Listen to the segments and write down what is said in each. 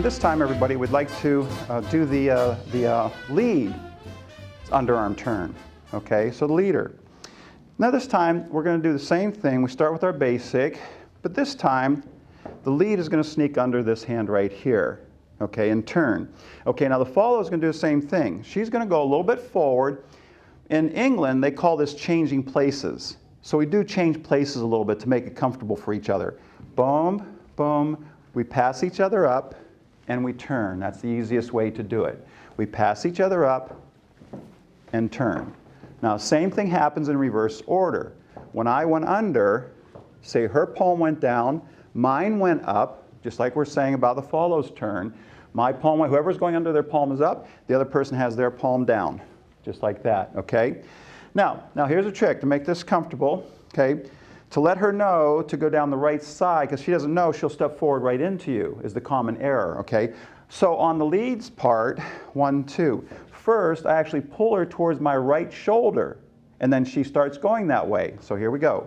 this time, everybody, we'd like to do the lead underarm turn. Okay, so the leader. Now this time, we're going to do the same thing. We start with our basic, but this time, the lead is going to sneak under this hand right here. Okay, and turn. Okay, now the follow is going to do the same thing. She's going to go a little bit forward. In England, they call this changing places. So we do change places a little bit to make it comfortable for each other. Boom, boom. We pass each other up, and we turn. That's the easiest way to do it. We pass each other up and turn. Now, same thing happens in reverse order. When I went under, say her palm went down, mine went up, just like we're saying about the follows turn. My palm went, whoever's going under, their palm is up. The other person has their palm down, just like that, okay? Now here's a trick to make this comfortable, okay? To let her know to go down the right side, because she doesn't know, she'll step forward right into you, is the common error, okay? So on the leads part, 1, 2, first I actually pull her towards my right shoulder, and then she starts going that way. So here we go.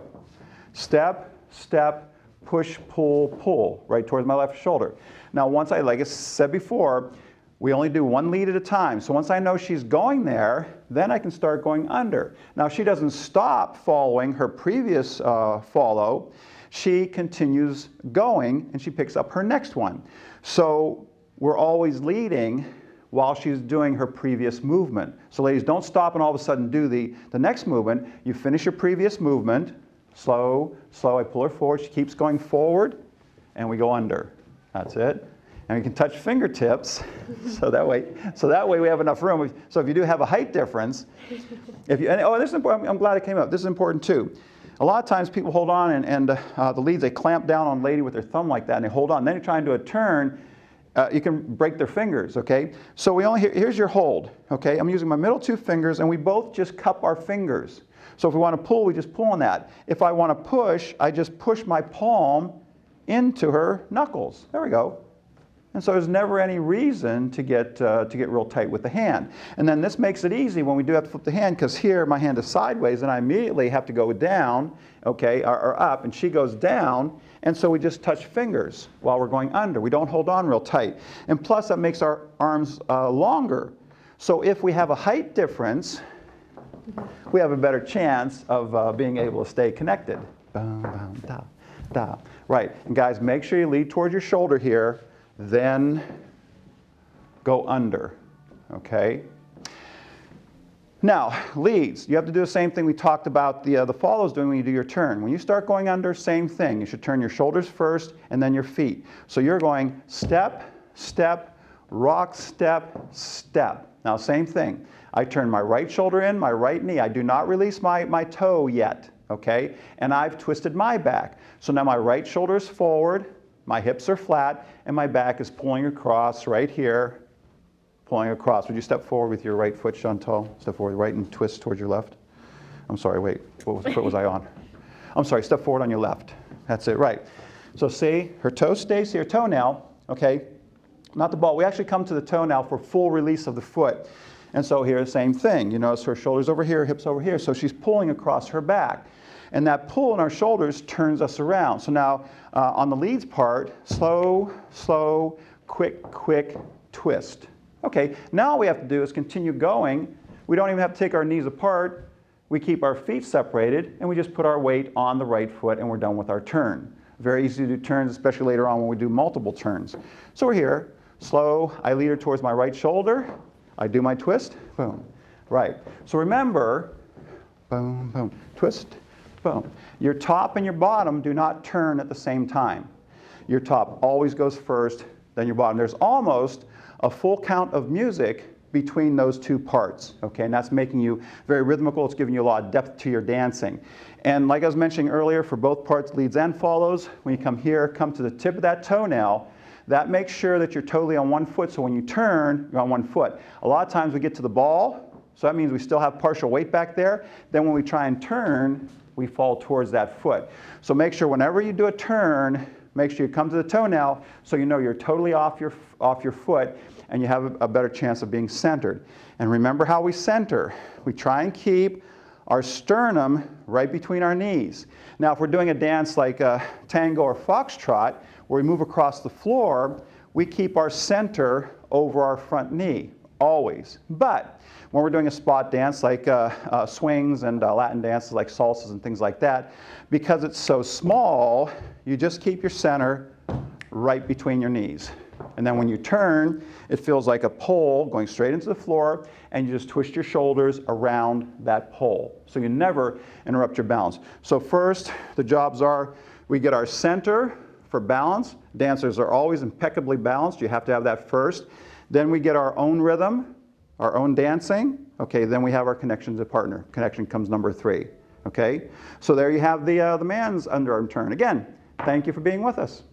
Step, step, push, pull, pull, right towards my left shoulder. Now once like I said before, we only do one lead at a time. So once I know she's going there, then I can start going under. Now she doesn't stop following her previous follow. She continues going and she picks up her next one. So we're always leading while she's doing her previous movement. So ladies, don't stop and all of a sudden do the next movement. You finish your previous movement, slow, slow, I pull her forward, she keeps going forward, and we go under. That's it. And we can touch fingertips, so that way we have enough room. So if you do have a height difference, this is important. I'm glad it came up. This is important too. A lot of times people hold on and the leads, they clamp down on a lady with their thumb like that and they hold on. Then you try and do a turn, you can break their fingers, okay? So here's your hold, okay? I'm using my middle 2 fingers and we both just cup our fingers. So if we want to pull, we just pull on that. If I want to push, I just push my palm into her knuckles. There we go. And so there's never any reason to get real tight with the hand. And then this makes it easy when we do have to flip the hand, because here my hand is sideways and I immediately have to go down, okay, or up, and she goes down, and so we just touch fingers while we're going under. We don't hold on real tight. And plus that makes our arms longer. So if we have a height difference, we have a better chance of being able to stay connected. Boom, boom, da, da. Right, and guys, make sure you lead towards your shoulder here, then go under, okay? Now, leads, you have to do the same thing we talked about the follows doing when you do your turn. When you start going under, same thing. You should turn your shoulders first and then your feet. So you're going step, step, rock, step, step. Now, same thing. I turn my right shoulder in, my right knee. I do not release my toe yet, okay? And I've twisted my back. So now my right shoulder is forward, my hips are flat, and my back is pulling across right here, pulling across. Would you step forward with your right foot, Chantal? Step forward, right, and twist towards your left. I'm sorry, wait, what foot was I on? I'm sorry, step forward on your left. That's it, right. So see, her toe stays here, toenail, okay? Not the ball. We actually come to the toenail for full release of the foot. And so here, the same thing. You notice her shoulders over here, hips over here, so she's pulling across her back. And that pull in our shoulders turns us around. So now, on the leads part, slow, slow, quick, quick, twist. Okay, now all we have to do is continue going. We don't even have to take our knees apart. We keep our feet separated, and we just put our weight on the right foot, and we're done with our turn. Very easy to do turns, especially later on when we do multiple turns. So we're here, slow, I lead her towards my right shoulder. I do my twist, boom, right. So remember, boom, boom, twist, boom. Your top and your bottom do not turn at the same time. Your top always goes first, then your bottom. There's almost a full count of music between those two parts, okay? And that's making you very rhythmical. It's giving you a lot of depth to your dancing. And like I was mentioning earlier, for both parts, leads and follows, when you come here, come to the tip of that toenail. That makes sure that you're totally on one foot, so when you turn, you're on one foot. A lot of times we get to the ball, so that means we still have partial weight back there. Then when we try and turn, we fall towards that foot. So make sure whenever you do a turn, make sure you come to the toenail so you know you're totally off your foot and you have a better chance of being centered. And remember how we center. We try and keep our sternum right between our knees. Now if we're doing a dance like a tango or foxtrot, where we move across the floor, we keep our center over our front knee, always. But when we're doing a spot dance like swings and Latin dances like salsas and things like that, because it's so small, you just keep your center right between your knees. And then when you turn, it feels like a pole going straight into the floor, and you just twist your shoulders around that pole. So you never interrupt your balance. So first, the jobs are, we get our center for balance. Dancers are always impeccably balanced. You have to have that first. Then we get our own rhythm, our own dancing. Okay, then we have our connection to partner. Connection comes number 3. Okay, so there you have the man's underarm turn. Again, thank you for being with us.